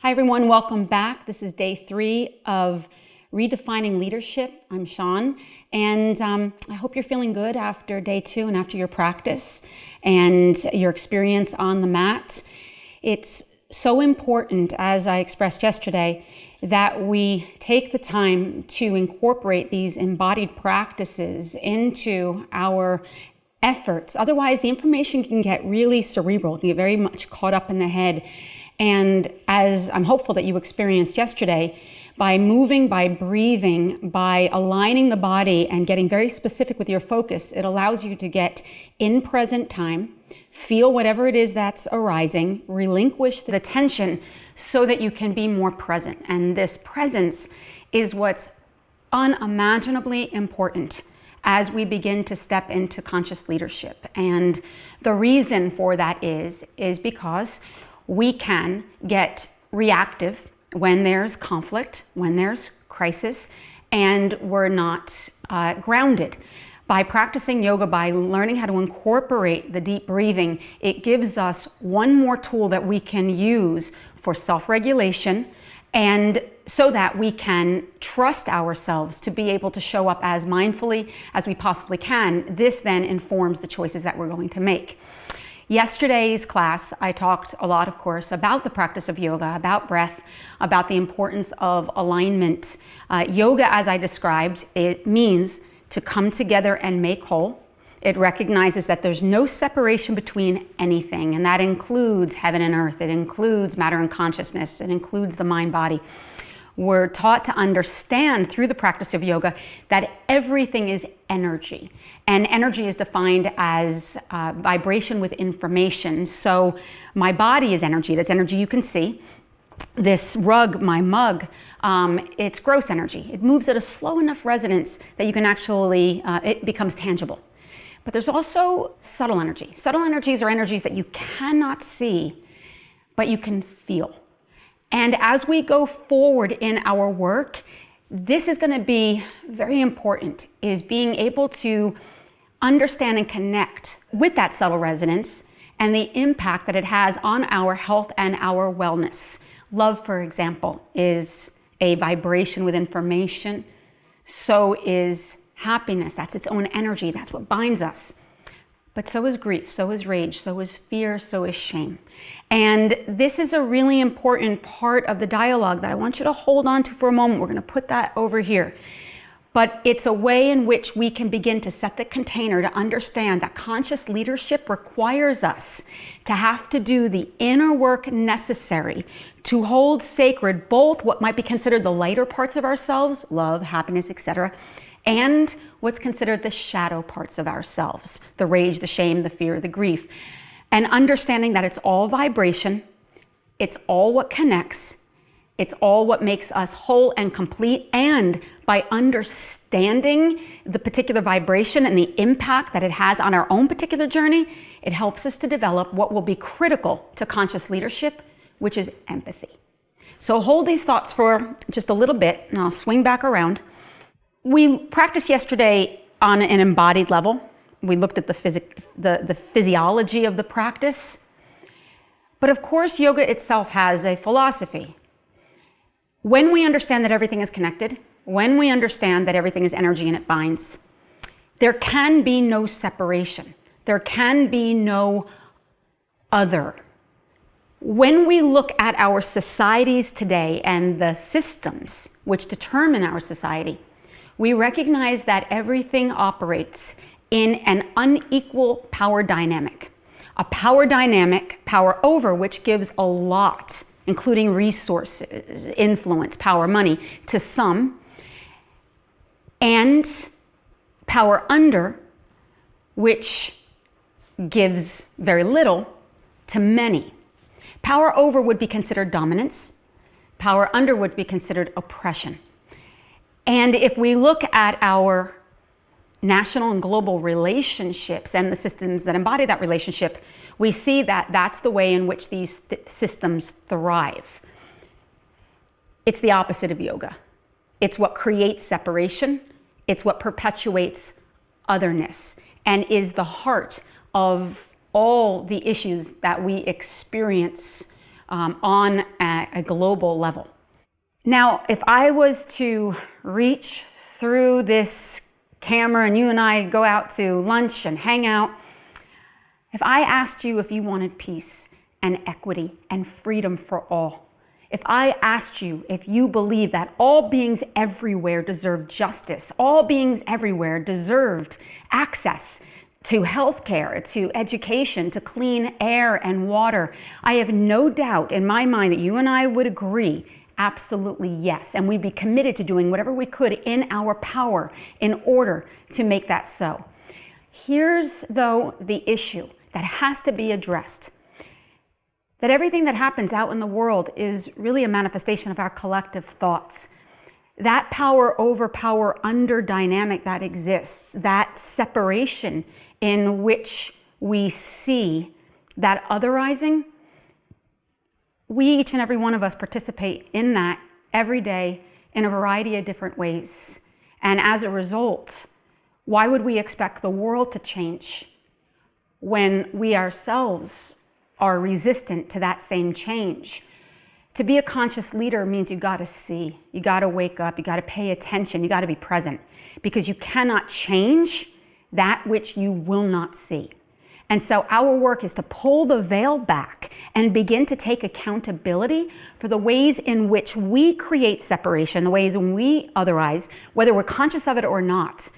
Hi everyone, welcome back. This is day 3 of Redefining Leadership. I'm Seane, and I hope you're feeling good after day 2 and after your practice and your experience on the mat. It's so important, as I expressed yesterday, that we take the time to incorporate these embodied practices into our efforts. Otherwise, the information can get really cerebral, can get very much caught up in the head. And as I'm hopeful that you experienced yesterday, by moving, by breathing, by aligning the body and getting very specific with your focus, it allows you to get in present time, feel whatever it is that's arising, relinquish the tension so that you can be more present. And this presence is what's unimaginably important as we begin to step into conscious leadership. And the reason for that is because we can get reactive when there's conflict, when there's crisis, and we're not grounded. By practicing yoga, by learning how to incorporate the deep breathing, it gives us one more tool that we can use for self-regulation, and so that we can trust ourselves to be able to show up as mindfully as we possibly can. This then informs the choices that we're going to make. Yesterday's class, I talked a lot, of course, about the practice of yoga, about breath, about the importance of alignment. Yoga, as I described, it means to come together and make whole. It recognizes that there's no separation between anything, and that includes heaven and earth. It includes matter and consciousness. It includes the mind-body. We're taught to understand through the practice of yoga that everything is energy. And energy is defined as vibration with information. So my body is energy. That's energy you can see. This rug, my mug, it's gross energy. It moves at a slow enough resonance that you can actually, it becomes tangible. But there's also subtle energy. Subtle energies are energies that you cannot see, but you can feel. And as we go forward in our work, this is going to be very important, is being able to understand and connect with that subtle resonance and the impact that it has on our health and our wellness. Love, for example, is a vibration with information. So is happiness. That's its own energy. That's what binds us. But so is grief, so is rage, so is fear, so is shame. And this is a really important part of the dialogue that I want you to hold on to for a moment. We're going to put that over here. But it's a way in which we can begin to set the container to understand that conscious leadership requires us to have to do the inner work necessary to hold sacred both what might be considered the lighter parts of ourselves, love, happiness, etc., and what's considered the shadow parts of ourselves, the rage, the shame, the fear, the grief. And understanding that it's all vibration, it's all what connects, it's all what makes us whole and complete. And by understanding the particular vibration and the impact that it has on our own particular journey, it helps us to develop what will be critical to conscious leadership, which is empathy. So hold these thoughts for just a little bit, and I'll swing back around. We practiced yesterday on an embodied level. We looked at the physiology of the practice. But of course, yoga itself has a philosophy. When we understand that everything is connected, when we understand that everything is energy and it binds, there can be no separation. There can be no other. When we look at our societies today and the systems which determine our society, we recognize that everything operates in an unequal power dynamic. A power dynamic, power over, which gives a lot, including resources, influence, power, money, to some, and power under, which gives very little to many. Power over would be considered dominance. Power under would be considered oppression. And if we look at our national and global relationships and the systems that embody that relationship, we see that that's the way in which these systems thrive. It's the opposite of yoga. It's what creates separation. It's what perpetuates otherness and is the heart of all the issues that we experience on a global level. Now, if I was to reach through this camera and you and I go out to lunch and hang out, if I asked you if you wanted peace and equity and freedom for all, if I asked you if you believe that all beings everywhere deserve justice, all beings everywhere deserved access to healthcare, to education, to clean air and water, I have no doubt in my mind that you and I would agree, absolutely yes. And we'd be committed to doing whatever we could in our power in order to make that so. Here's, though, the issue that has to be addressed. That everything that happens out in the world is really a manifestation of our collective thoughts. That power over power under dynamic that exists, that separation in which we see that otherizing, we, each and every one of us, participate in that every day in a variety of different ways. And as a result, why would we expect the world to change when we ourselves are resistant to that same change? To be a conscious leader means you got to see, you got to wake up, you got to pay attention, you got to be present, because you cannot change that which you will not see. And so our work is to pull the veil back and begin to take accountability for the ways in which we create separation, the ways in we otherize, whether we're conscious of it or not,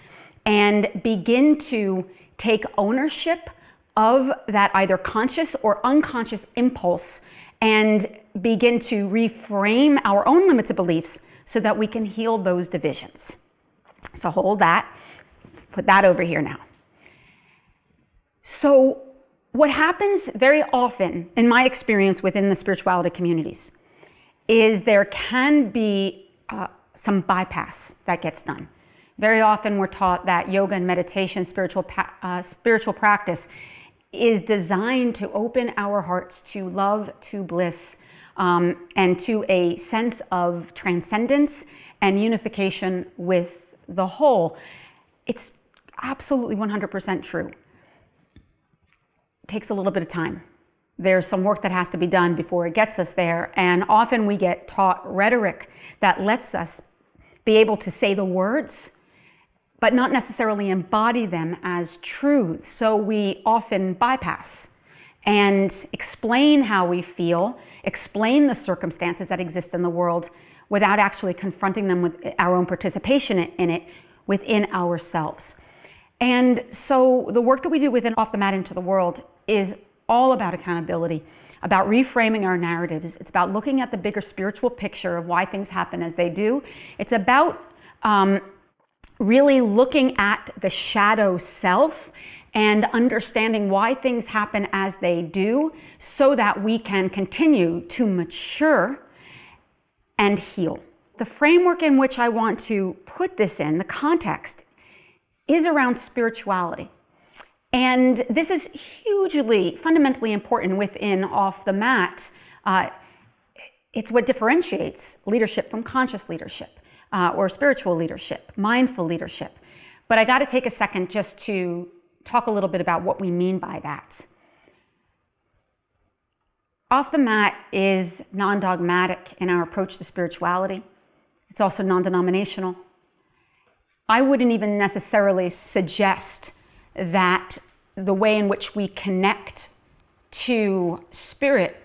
and begin to take ownership of that either conscious or unconscious impulse and begin to reframe our own limits of beliefs so that we can heal those divisions. So hold that, put that over here now. So what happens very often, in my experience within the spirituality communities, is there can be some bypass that gets done. Very often we're taught that yoga and meditation, spiritual practice, is designed to open our hearts to love, to bliss, and to a sense of transcendence and unification with the whole. It's absolutely 100% true. It takes a little bit of time. There's some work that has to be done before it gets us there, and often we get taught rhetoric that lets us be able to say the words, but not necessarily embody them as truths. So we often bypass and explain how we feel, explain the circumstances that exist in the world without actually confronting them with our own participation in it within ourselves. And so the work that we do within Off the Mat Into the World is all about accountability, about reframing our narratives. It's about looking at the bigger spiritual picture of why things happen as they do. It's about really looking at the shadow self and understanding why things happen as they do so that we can continue to mature and heal. The framework in which I want to put this in, the context, is around spirituality. And this is hugely, fundamentally important within Off the Mat. It's what differentiates leadership from conscious leadership. Or spiritual leadership, mindful leadership. But I got to take a second just to talk a little bit about what we mean by that. Off the Mat is non-dogmatic in our approach to spirituality. It's also non-denominational. I wouldn't even necessarily suggest that the way in which we connect to spirit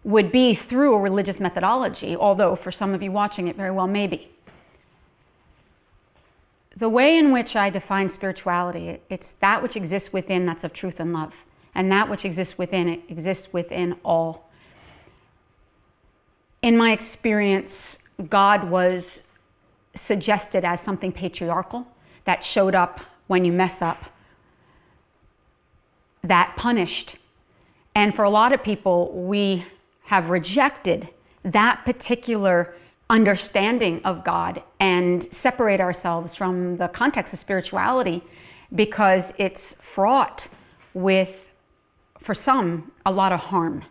would be through a religious methodology, although for some of you watching it very well may be. The way in which I define spirituality, it's that which exists within that's of truth and love. And that which exists within it exists within all. In my experience, God was suggested as something patriarchal that showed up when you mess up, that punished. And for a lot of people, we have rejected that particular understanding of God and separate ourselves from the context of spirituality because it's fraught with, for some, a lot of harm.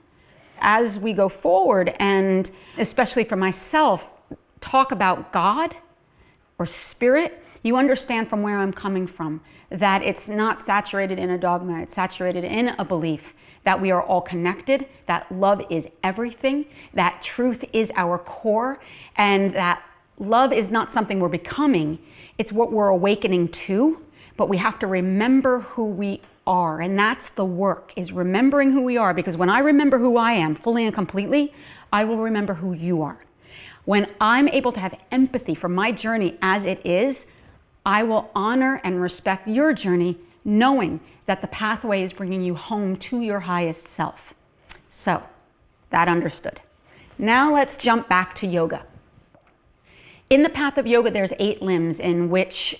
As we go forward, and especially for myself, talk about God or spirit, You understand from where I'm coming from, that it's not saturated in a dogma, it's saturated in a belief that we are all connected, that love is everything, that truth is our core, and that love is not something we're becoming, it's what we're awakening to, but we have to remember who we are. And that's the work, is remembering who we are, because when I remember who I am fully and completely, I will remember who you are. When I'm able to have empathy for my journey as it is, I will honor and respect your journey, knowing that the pathway is bringing you home to your highest self. So, that understood. Now let's jump back to yoga. In the path of yoga, there's 8 limbs in which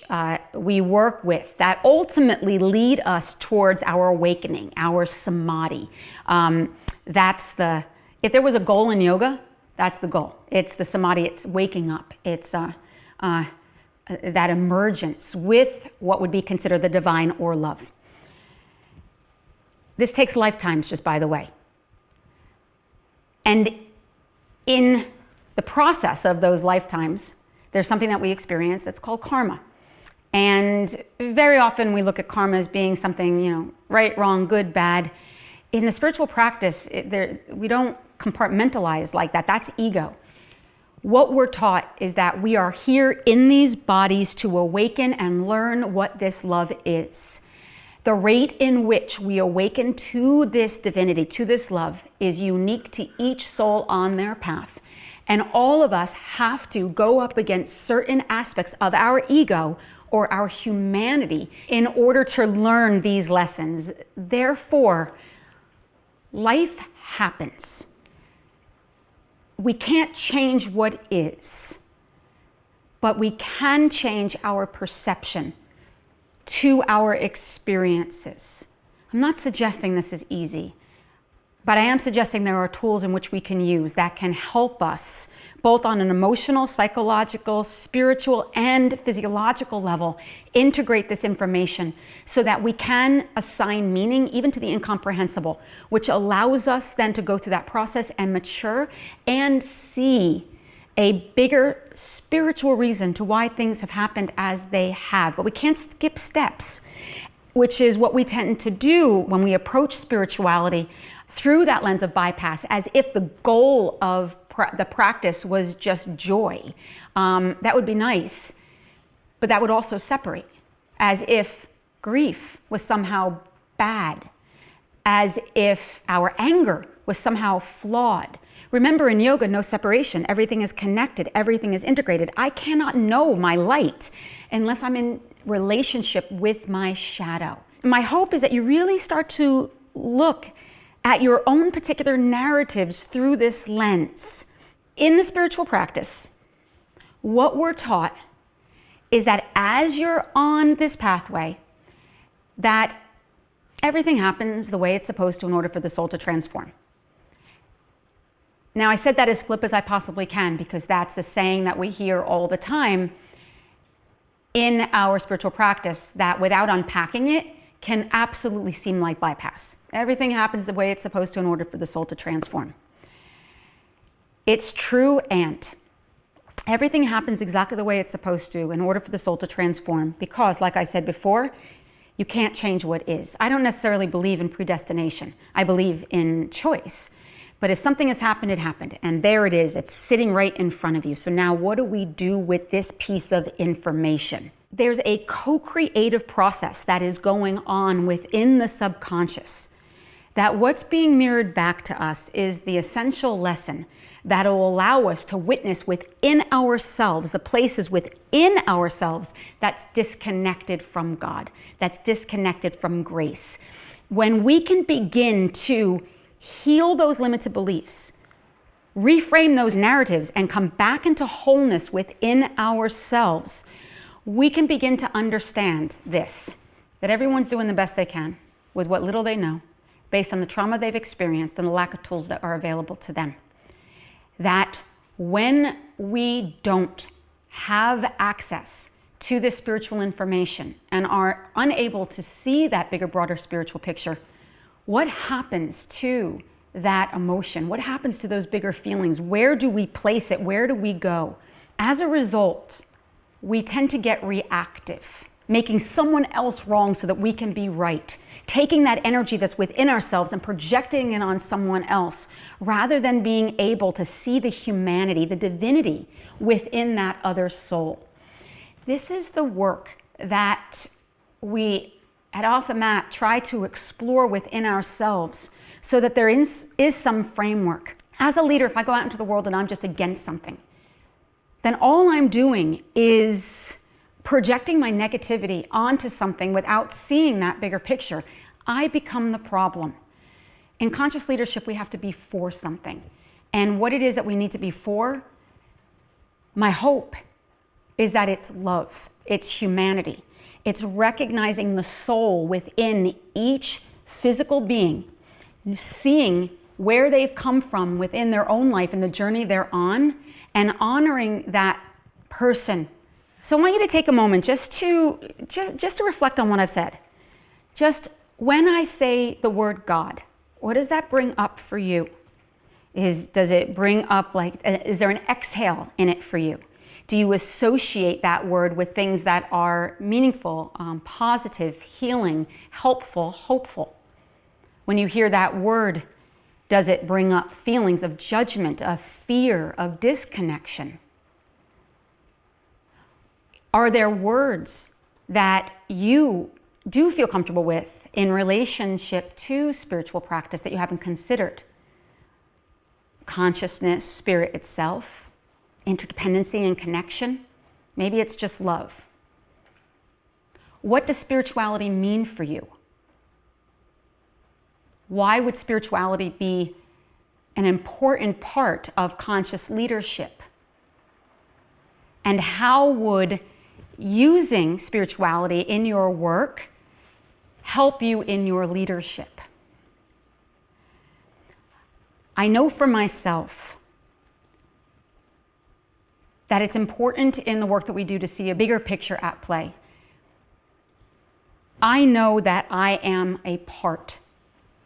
we work with that ultimately lead us towards our awakening, our samadhi. If there was a goal in yoga, that's the goal. It's the samadhi, it's waking up. It's that emergence with what would be considered the divine or love. This takes lifetimes, just by the way. And in the process of those lifetimes, there's something that we experience that's called karma. And very often we look at karma as being something, right, wrong, good, bad. In the spiritual practice, we don't compartmentalize like that. That's ego. What we're taught is that we are here in these bodies to awaken and learn what this love is. The rate in which we awaken to this divinity, to this love, is unique to each soul on their path. And all of us have to go up against certain aspects of our ego or our humanity in order to learn these lessons. Therefore, life happens. We can't change what is, but we can change our perception to our experiences. I'm not suggesting this is easy, but I am suggesting there are tools in which we can use that can help us both on an emotional, psychological, spiritual, and physiological level integrate this information so that we can assign meaning even to the incomprehensible, which allows us then to go through that process and mature and see a bigger spiritual reason to why things have happened as they have. But we can't skip steps, which is what we tend to do when we approach spirituality through that lens of bypass, as if the goal of the practice was just joy. That would be nice, but that would also separate, as if grief was somehow bad, as if our anger was somehow flawed. Remember, in yoga, no separation. Everything is connected. Everything is integrated. I cannot know my light unless I'm in relationship with my shadow. My hope is that you really start to look at your own particular narratives through this lens. In the spiritual practice, what we're taught is that as you're on this pathway, that everything happens the way it's supposed to in order for the soul to transform. Now, I said that as flip as I possibly can because that's a saying that we hear all the time in our spiritual practice that without unpacking it can absolutely seem like bypass. Everything happens the way it's supposed to in order for the soul to transform. It's true, and everything happens exactly the way it's supposed to in order for the soul to transform because, like I said before, you can't change what is. I don't necessarily believe in predestination. I believe in choice. But if something has happened, it happened. And there it is. It's sitting right in front of you. So now what do we do with this piece of information? There's a co-creative process that is going on within the subconscious. That what's being mirrored back to us is the essential lesson that will allow us to witness within ourselves, the places within ourselves that's disconnected from God, that's disconnected from grace. When we can begin to heal those limited beliefs, reframe those narratives, and come back into wholeness within ourselves, we can begin to understand this, that everyone's doing the best they can with what little they know, based on the trauma they've experienced and the lack of tools that are available to them. That when we don't have access to this spiritual information and are unable to see that bigger, broader spiritual picture, what happens to that emotion? What happens to those bigger feelings? Where do we place it? Where do we go? As a result, we tend to get reactive, making someone else wrong so that we can be right, taking that energy that's within ourselves and projecting it on someone else, rather than being able to see the humanity, the divinity within that other soul. This is the work that we at Off the Mat try to explore within ourselves so that there is some framework. As a leader, if I go out into the world and I'm just against something, then all I'm doing is projecting my negativity onto something without seeing that bigger picture. I become the problem. In conscious leadership, we have to be for something. And what it is that we need to be for, my hope is that it's love, it's humanity. It's recognizing the soul within each physical being, seeing where they've come from within their own life and the journey they're on, and honoring that person. So I want you to take a moment just to reflect on what I've said. Just when I say the word God, what does that bring up for you? Does it bring up, is there an exhale in it for you? Do you associate that word with things that are meaningful, positive, healing, helpful, hopeful? When you hear that word, does it bring up feelings of judgment, of fear, of disconnection? Are there words that you do feel comfortable with in relationship to spiritual practice that you haven't considered? Consciousness, spirit itself, interdependency and connection. Maybe it's just love. What does spirituality mean for you? Why would spirituality be an important part of conscious leadership? And how would using spirituality in your work help you in your leadership? I know for myself that it's important in the work that we do to see a bigger picture at play. I know that I am a part,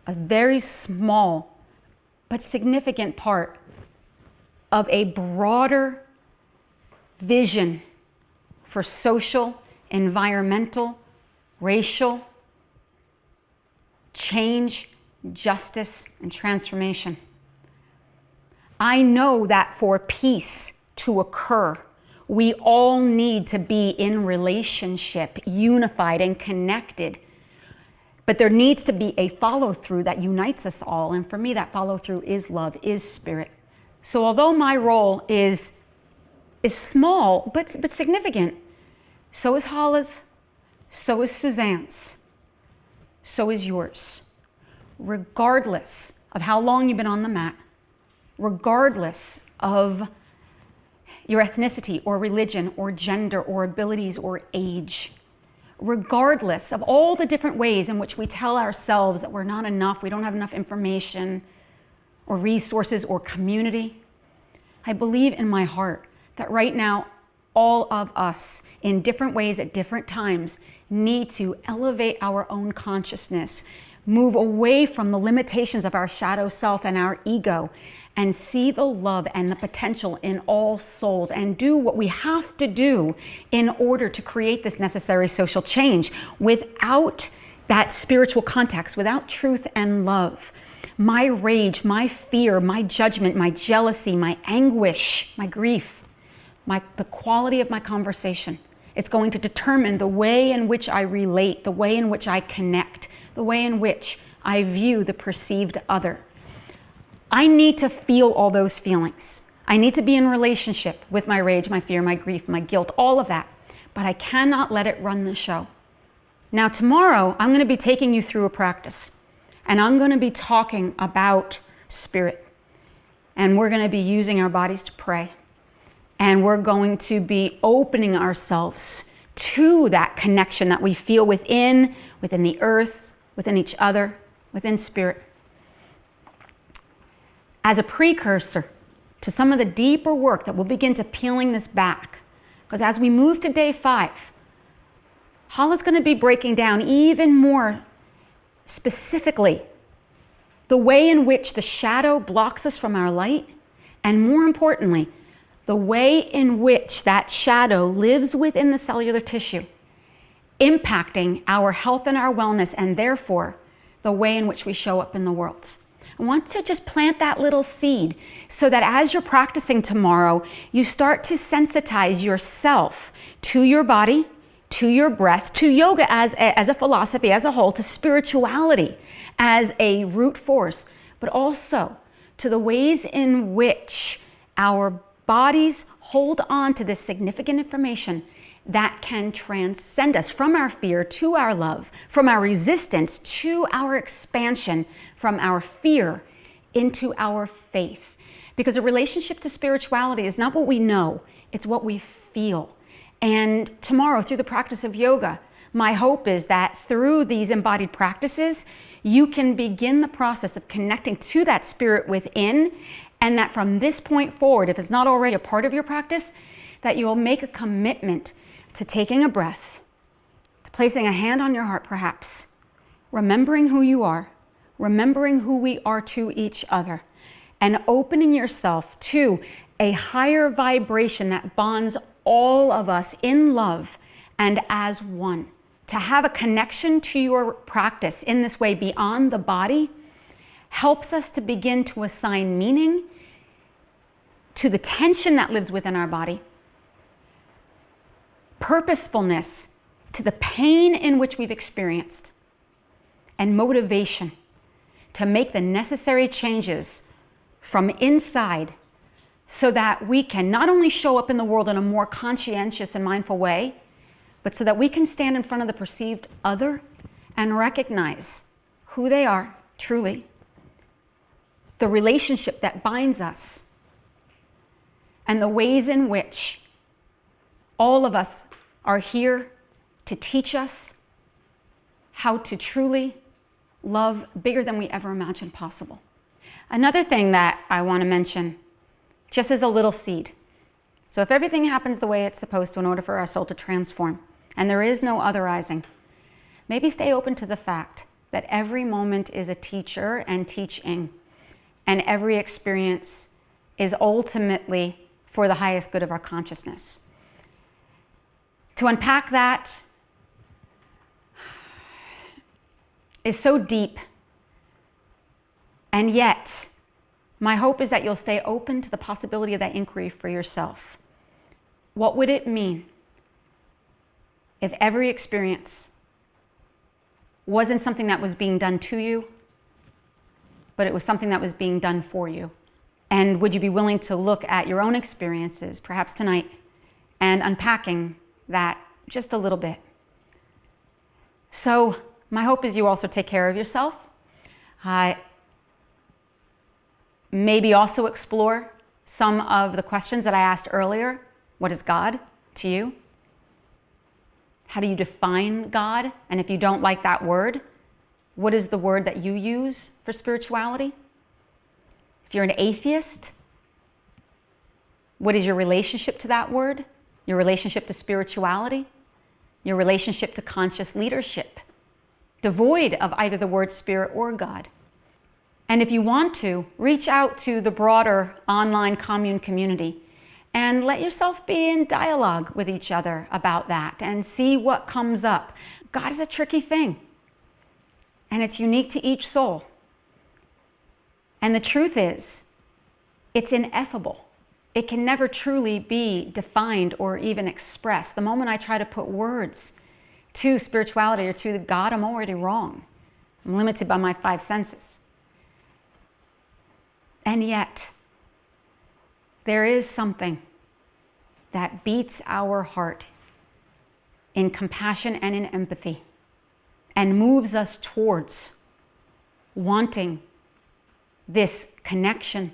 a very small but significant part of a broader vision for social, environmental, racial change, justice, and transformation. I know that for peace to occur, we all need to be in relationship, unified and connected. But there needs to be a follow-through that unites us all. And for me, that follow-through is love, is spirit. So although my role is small, but significant, so is Hala's, so is Suzanne's, so is yours. Regardless of how long you've been on the mat, regardless of your ethnicity or religion or gender or abilities or age, regardless of all the different ways in which we tell ourselves that we're not enough, we don't have enough information or resources or community, I believe in my heart that right now, all of us in different ways at different times need to elevate our own consciousness, move away from the limitations of our shadow self and our ego, and see the love and the potential in all souls, and do what we have to do in order to create this necessary social change. Without that spiritual context, without truth and love, my rage, my fear, my judgment, my jealousy, my anguish, my grief, the quality of my conversation, it's going to determine the way in which I relate, the way in which I connect, the way in which I view the perceived other. I need to feel all those feelings. I need to be in relationship with my rage, my fear, my grief, my guilt, all of that. But I cannot let it run the show. Now tomorrow, I'm going to be taking you through a practice. And I'm going to be talking about spirit. And we're going to be using our bodies to pray. And we're going to be opening ourselves to that connection that we feel within the earth, within each other, within spirit. As a precursor to some of the deeper work that will begin to peeling this back. Because as we move to day 5, Hala's going to be breaking down even more specifically the way in which the shadow blocks us from our light, and more importantly, the way in which that shadow lives within the cellular tissue, impacting our health and our wellness, and therefore the way in which we show up in the world. I want to just plant that little seed so that as you're practicing tomorrow, you start to sensitize yourself to your body, to your breath, to yoga as a philosophy as a whole, to spirituality as a root force, but also to the ways in which our bodies hold on to this significant information that can transcend us from our fear to our love, from our resistance to our expansion, from our fear into our faith. Because a relationship to spirituality is not what we know, it's what we feel. And tomorrow, through the practice of yoga, my hope is that through these embodied practices, you can begin the process of connecting to that spirit within, and that from this point forward, if it's not already a part of your practice, that you will make a commitment to taking a breath, to placing a hand on your heart perhaps, remembering who you are, remembering who we are to each other, and opening yourself to a higher vibration that bonds all of us in love and as one. To have a connection to your practice in this way beyond the body helps us to begin to assign meaning to the tension that lives within our body, purposefulness to the pain in which we've experienced, and motivation to make the necessary changes from inside so that we can not only show up in the world in a more conscientious and mindful way, but so that we can stand in front of the perceived other and recognize who they are truly, the relationship that binds us, and the ways in which all of us are here to teach us how to truly love bigger than we ever imagined possible. Another thing that I want to mention, just as a little seed. So if everything happens the way it's supposed to in order for our soul to transform, and there is no otherizing, maybe stay open to the fact that every moment is a teacher and teaching, and every experience is ultimately for the highest good of our consciousness. To unpack that is so deep, and yet my hope is that you'll stay open to the possibility of that inquiry for yourself. What would it mean if every experience wasn't something that was being done to you, but it was something that was being done for you? And would you be willing to look at your own experiences, perhaps tonight, and unpacking that just a little bit? So my hope is you also take care of yourself. Maybe also explore some of the questions that I asked earlier. What is God to you? How do you define God? And if you don't like that word, what is the word that you use for spirituality? If you're an atheist, what is your relationship to that word? Your relationship to spirituality? Your relationship to conscious leadership, devoid of either the word spirit or God? And if you want to, reach out to the broader online commune community and let yourself be in dialogue with each other about that and see what comes up. God is a tricky thing, and it's unique to each soul. And the truth is, it's ineffable. It can never truly be defined or even expressed. The moment I try to put words to spirituality or to God, I'm already wrong. I'm limited by my 5 senses. And yet, there is something that beats our heart in compassion and in empathy and moves us towards wanting this connection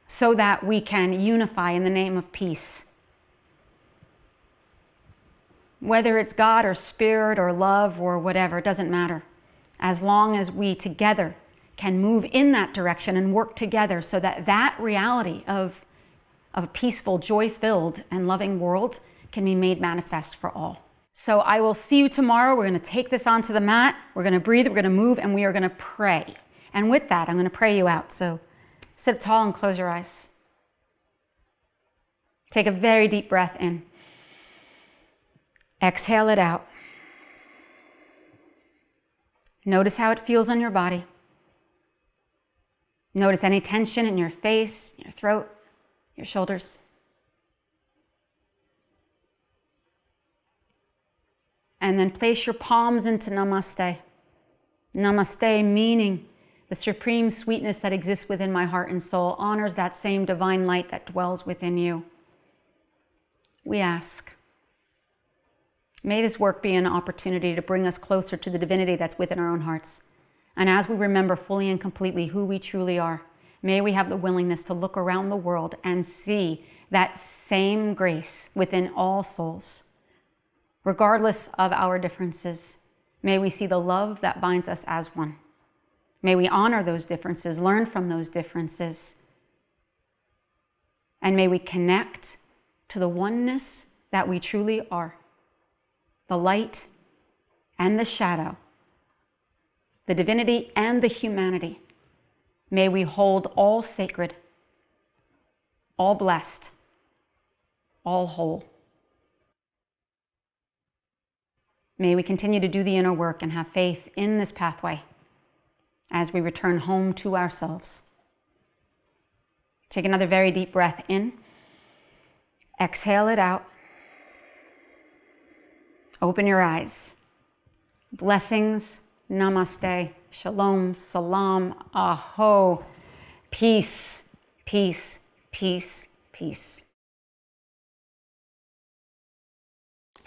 so that we can unify in the name of peace. Whether it's God or spirit or love or whatever, it doesn't matter. As long as we together can move in that direction and work together so that that reality of a peaceful, joy-filled, and loving world can be made manifest for all. So I will see you tomorrow. We're going to take this onto the mat. We're going to breathe, we're going to move, and we are going to pray. And with that, I'm going to pray you out. So sit up tall and close your eyes. Take a very deep breath in. Exhale it out. Notice how it feels on your body. Notice any tension in your face, your throat, your shoulders. And then place your palms into Namaste. Namaste meaning the supreme sweetness that exists within my heart and soul honors that same divine light that dwells within you. We ask, may this work be an opportunity to bring us closer to the divinity that's within our own hearts. And as we remember fully and completely who we truly are, may we have the willingness to look around the world and see that same grace within all souls. Regardless of our differences, may we see the love that binds us as one. May we honor those differences, learn from those differences, and may we connect to the oneness that we truly are, the light and the shadow, the divinity and the humanity. May we hold all sacred, all blessed, all whole. May we continue to do the inner work and have faith in this pathway as we return home to ourselves. Take another very deep breath in. Exhale it out. Open your eyes. Blessings, namaste, shalom, salam, aho, peace, peace, peace, peace.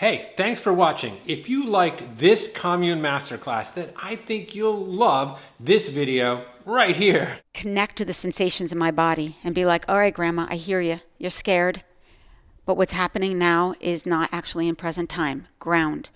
Hey, thanks for watching. If you liked this Commune Masterclass, then I think you'll love this video right here. Connect to the sensations in my body and be like, all right, Grandma, I hear you. You're scared. But what's happening now is not actually in present time. Ground.